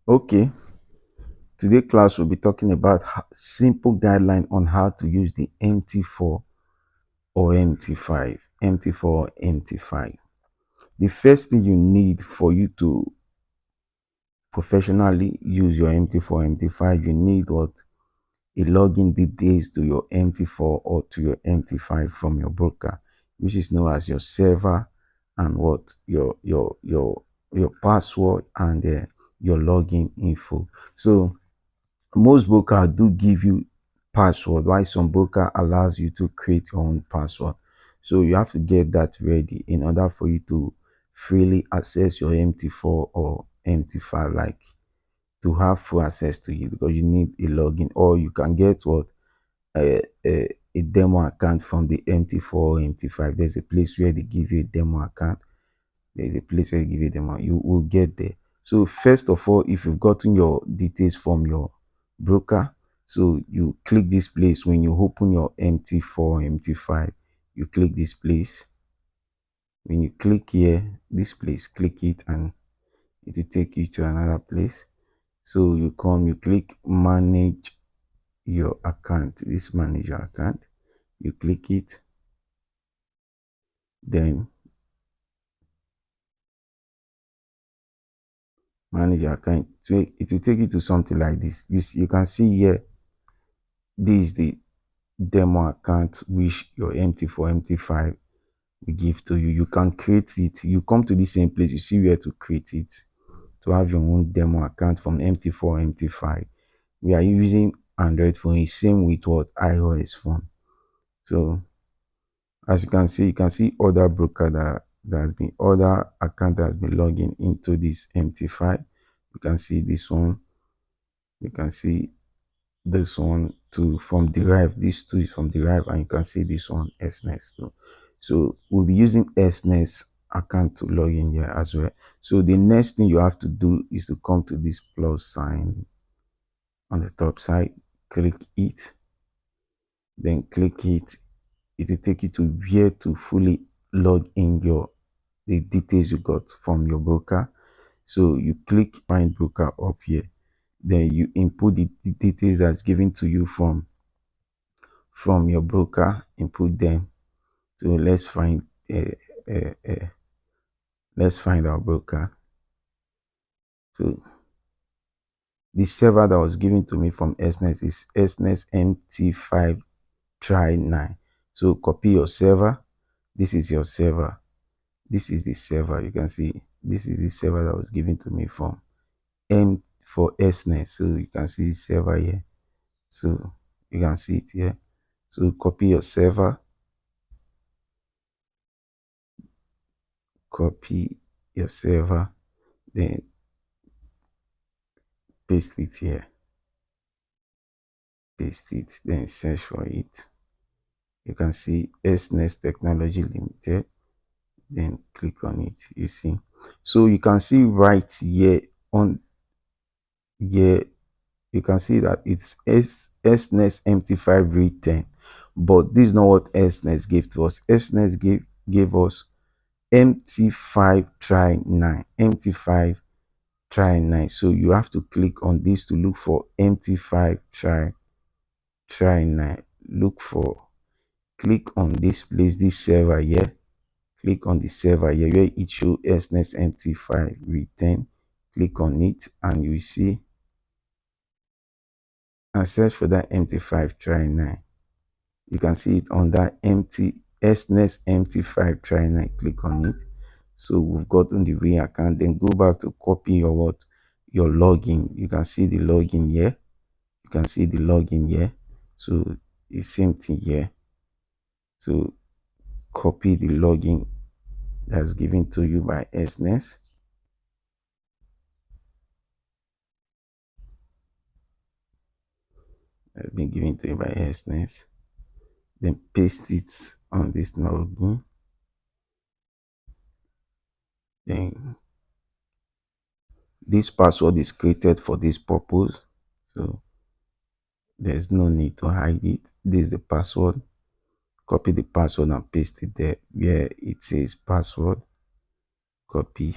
Okay, today class will be talking about simple guideline on how to use the MT4 or MT5. MT4 or MT5. The first thing you need for you to professionally use your MT4 MT5, you need what? A login details to your MT4 or to your MT5 from your broker, which is known as your server, and what your password, and your login info. So most broker do give you password, while some broker allows you to create your own password. So you have to get that ready in order for you to freely access your MT4 or MT5, like to have full access to it, because you need a login, or you can get what, a demo account from the MT4 or MT5. There's a place where they give you a demo account. There's a place where they give you a demo. You will get there. So first of all, if you've gotten your details from your broker, so you click this place when you open your MT4 or MT5. You click this place. When you click here, this place, click it, and it will take you to another place. So you come, you click manage your account. This manage your account. You click it, then manage your account. So it will take you to something like this. You can see here, this is the demo account which your MT4 MT5 will give to you. You can create it. You come to the same place, you see where to create it, to have your own demo account from MT4 MT5. We are using Android phone. It's same with what, iOS phone. So as you can see other broker that has been, other account that has been logging into this MT5. You can see this one. You can see this one too from Derive. This two is from Derive, and you can see this one SNES too. So we'll be using SNES account to log in here as well. So the next thing you have to do is to come to this plus sign on the top side, click it, then click it. It will take you to where to fully log in your the details you got from your broker. So you click find broker up here, then you input the details that's given to you from your broker. Input them. So uh, uh, uh, let's find our broker. So the server that was given to me from SNES is SNES MT5 try 9. So copy your server. This is your server. This is the server. You can see this is the server that was given to me from M for SNES. So you can see the server here. So you can see it here. So copy your server, copy your server, then paste it here, paste it, then search for it. You can see SNES Technology Limited, then click on it. You see, so you can see right here on here, you can see that it's SNES MT5 read 10, but this is not what SNES gave to us. SNES gave us MT5 try 9, MT5 try 9. So you have to click on this to look for MT5 try 9. Look for, click on this place, this server here. Click on the server here where it shows SNES MT5 return. Click on it, and you will see, and search for that MT5 try 9. You can see it under SNES MT5 try 9. Click on it. So we've gotten the V account. Then go back to copy your what, your login. You can see the login here. You can see the login here. So the same thing here. So copy the login that's given to you by SNES. That's been given to you by SNES. Then paste it on this login. Then this password is created for this purpose. So there's no need to hide it. This is the password. Copy the password and paste it there where it says password. Copy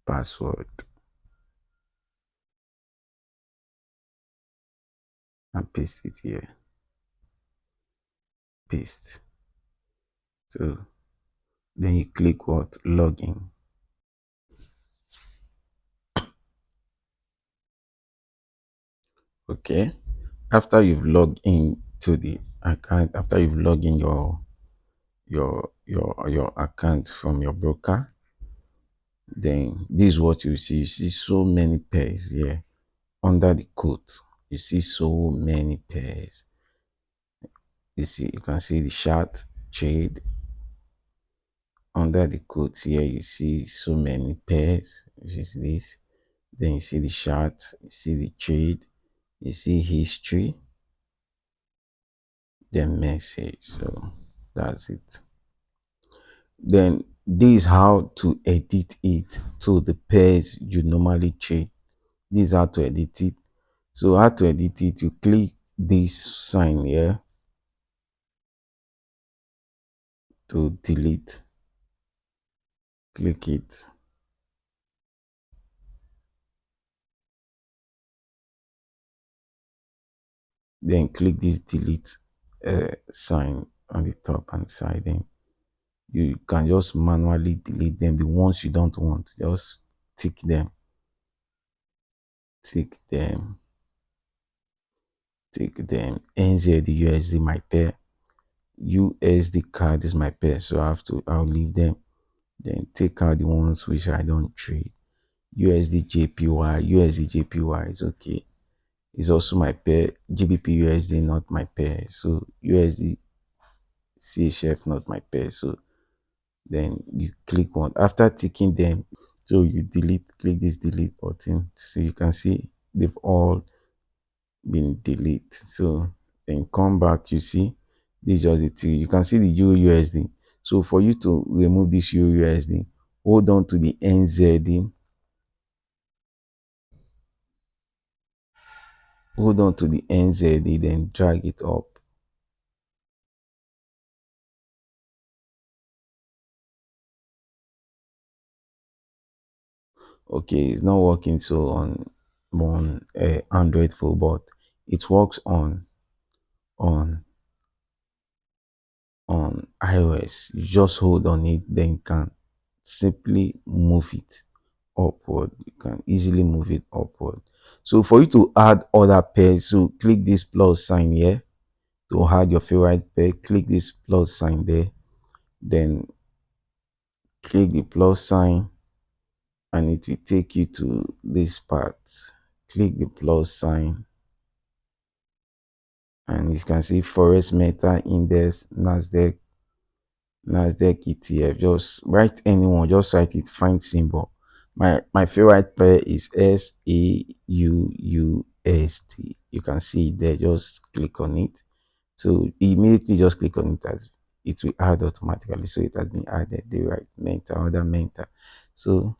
password. and paste it here. Paste. So then you click what? Login. Okay. After you've logged in to the account, after you've logged in your account from your broker, then this is what you see. You see so many pairs here under the quote. You see so many pairs. You can see the chart trade under the quote here. You see so many pairs, which is this. Then you see the chart, you see the trade, you see history, then message. So that's it. Then this is how to edit it to the pairs you normally trade. This is how to edit it. So how to edit it? You click this sign here to delete. Click it. Then click this delete sign on the top and side. Then you can just manually delete them. The ones you don't want, just tick them. Tick them. Tick them. NZD USD my pair. USD card is my pair, so I'll leave them. Then take out the ones which I don't trade. USD JPY. USD JPY is okay. It's also my pair. GBP USD not my pair. So USD CHF not my pair. So then you click one. After ticking them, so you click this delete button. So you can see they've all been deleted. So then come back, you see this is just the two. You can see the UUSD. So for you to remove this UUSD, hold on to the NZD. Hold on to the NZD, then drag it up. Okay, it's not working so on Android phone, but it works on on iOS. You just hold on it, then you can simply move it upward. You can easily move it upward. So for you to add other pairs, so click this plus sign here to add your favorite pair. Click this plus sign there, then click the plus sign and it will take you to this part. Click the plus sign and you can see Forex Meta Index, Nasdaq ETF. Just write anyone, just write it, find symbol. My favorite pair is SAUUST. You can see it there, just click on it. So immediately just click on it, as it will add automatically. So it has been added. The right Meta, other Meta. So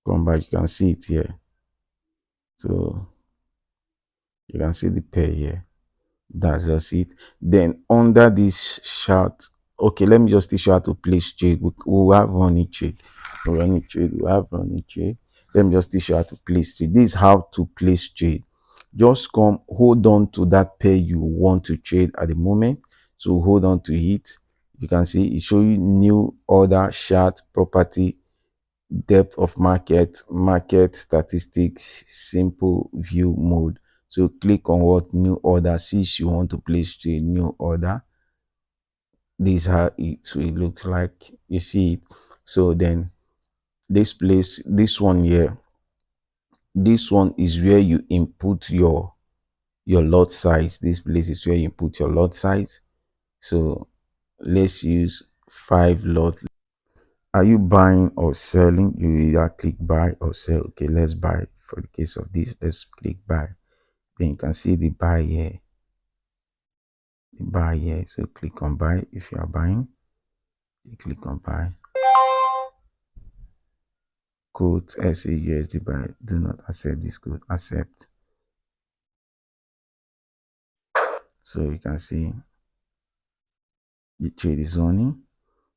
come back, you can see it here. So you can see the pair here. That's just it. Then under this chart, okay, let me just teach you how to place trade. We'll have running trade. We'll have running trade. Let me just teach you how to place trade. This is how to place trade. Just come, hold on to that pair you want to trade at the moment. So hold on to it. You can see it show you new order, chart, property, depth of market statistics, simple view mode. So click on what new order. Since you want to place to a new order, this is how it will look like. You see it. So then this one here, this one is where you input your lot size. This place is where you put your lot size. So let's use 5 lot. Are you buying or selling? You either click buy or sell. Okay, let's buy. For the case of this, let's click buy. Then you can see the buy here. The buy here. So click on buy if you are buying. You click on buy. Code SAUSD buy. Do not accept this code. Accept. So you can see the trade is running.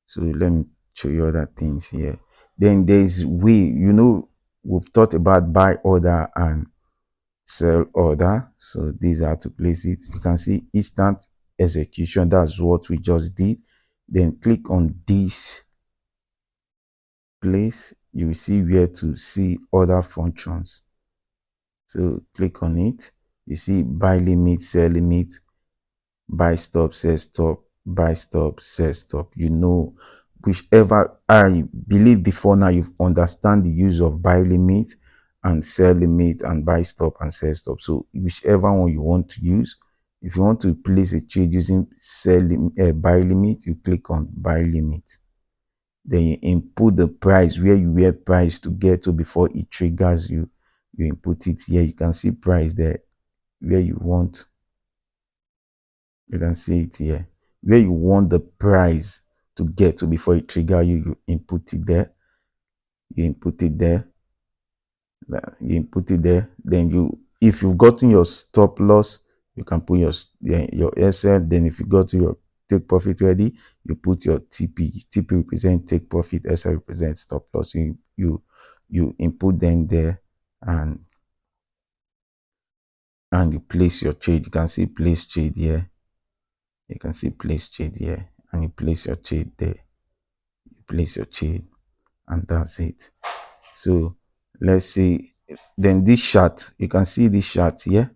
So let me show you other things here. Then there's we've thought about buy order and sell order. So these are to place it. You can see instant execution. That's what we just did. Then click on this place. You will see where to see other functions. So click on it. You see buy limit, sell limit, buy stop, sell stop, buy stop, sell stop. You know, whichever, I believe before now you've understand the use of buy limit and sell limit and buy stop and sell stop. So whichever one you want to use, if you want to place a trade using buy limit, you click on buy limit. Then you input the price where you were price to get to before it triggers you. You input it here. You can see price there where you want. You can see it here where you want the price to get to before it trigger you. You input it there. You input it there. You input it there. Then you, if you've gotten your stop loss, you can put your SL. Then if you go to your take profit ready, you put your TP. TP represent take profit, SL represent stop loss. You input them there, and you place your trade. You can see place trade here. You can see place trade here, and you place your trade there. You place your trade, and that's it. So let's see. Then this chart, you can see this chart here.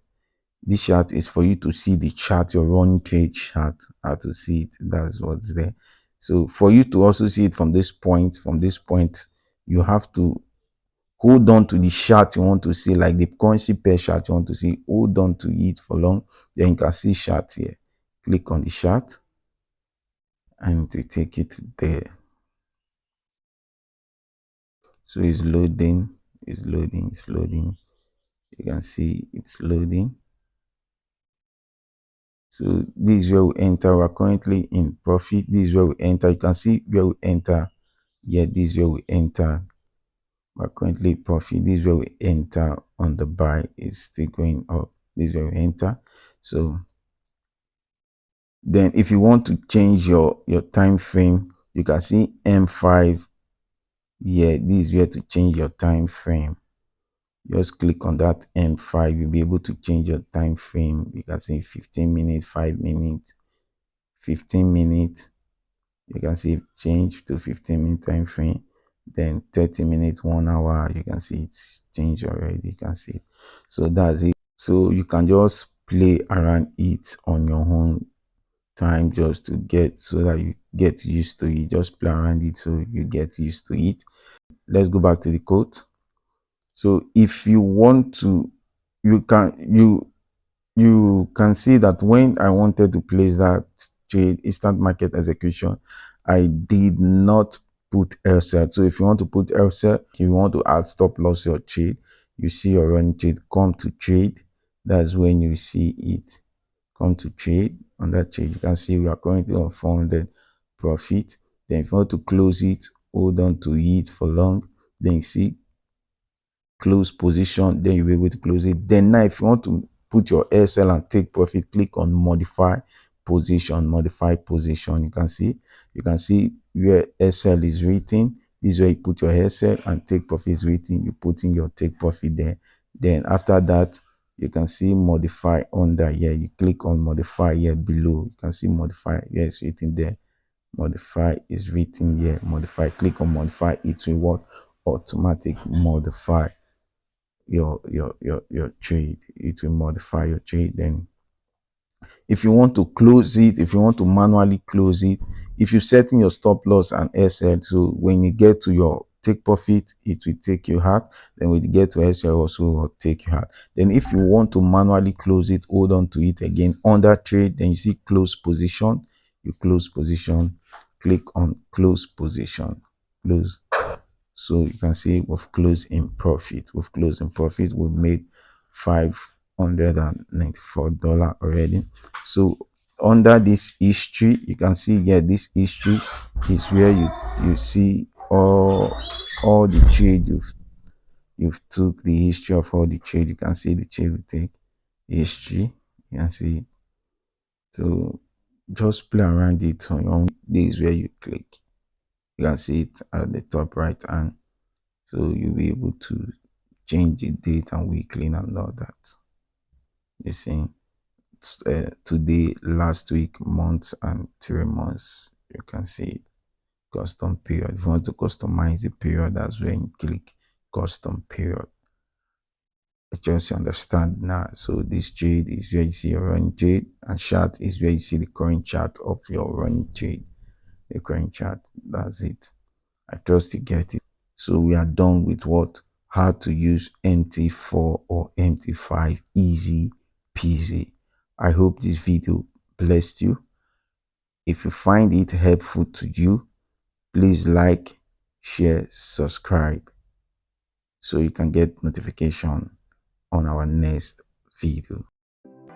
This chart is for you to see the chart, your running trade chart, how to see it. That's what's there. So for you to also see it from this point, you have to hold on to the chart you want to see, like the currency pair chart you want to see. Hold on to it for long. Then you can see chart here. Click on the chart and to take it there. So it's loading, it's loading, it's loading. You can see it's loading. So this is where we enter. We're currently in profit. This is where we enter. You can see where we enter. Yeah, this is where we enter. We're currently profit. This is where we enter on the buy. It's still going up. This is where we enter. So then if you want to change your time frame, you can see M5. Yeah, this is where to change your time frame. Just click on that M5. You'll be able to change your time frame. You can see 15 minutes, 5 minutes, 15 minutes. You can see change to 15-minute time frame. Then 30 minutes, 1 hour. You can see it's changed already. You can see it. So that's it. So you can just play around it on your own time, just to get, so that you get used to it. Just play around it so you get used to it. Let's go back to the code. So if you want to, you can see that when I wanted to place that trade, instant market execution, I did not put LSL. So if you want to put LSL, if you want to add stop loss your trade, you see your running trade, come to trade. That's when you see it. Come to trade. On that trade, you can see we are currently on 400 profit. Then if you want to close it, hold on to it for long. Then you see close position, then you'll be able to close it. Then now if you want to put your SL and take profit, click on modify position. You can see where SL is written. This is where you put your SL, and take profit is written. You put in your take profit there. Then after that, you can see modify under here. You click on modify here below. You can see modify. Here it's written there. Modify is written here. Modify. Click on modify. It will what? Automatic modify your trade. It will modify your trade. Then if you want to close it, if you want to manually close it, if you set in your stop loss and SL, so when you get to your take profit, it will take you out. Then when you get to SL, also will take you out. Then if you want to manually close it, hold on to it again under trade. Then you see close position. You close position, click on close position, close. So you can see we've closed in profit. We've made $594 already. So under this history, you can see here, this history is where you see all the trade you've took, the history of all the trade. You can see the trade we take, history. You can see. So just play around it on your own. This is where you click. You can see it at the top right hand. So you'll be able to change the date and weekly and all that. You see, today, last week, months, and 3 months. You can see it. Custom period. If you want to customize the period, that's when you click custom period. I just understand now. So this trade is where you see your running trade, and chart is where you see the current chart of your running trade. The current chart. That's it. I trust you get it. So we are done with what? How to use MT4 or MT5 easy peasy. I hope this video blessed you. If you find it helpful to you, please like, share, subscribe so you can get notification on our next video.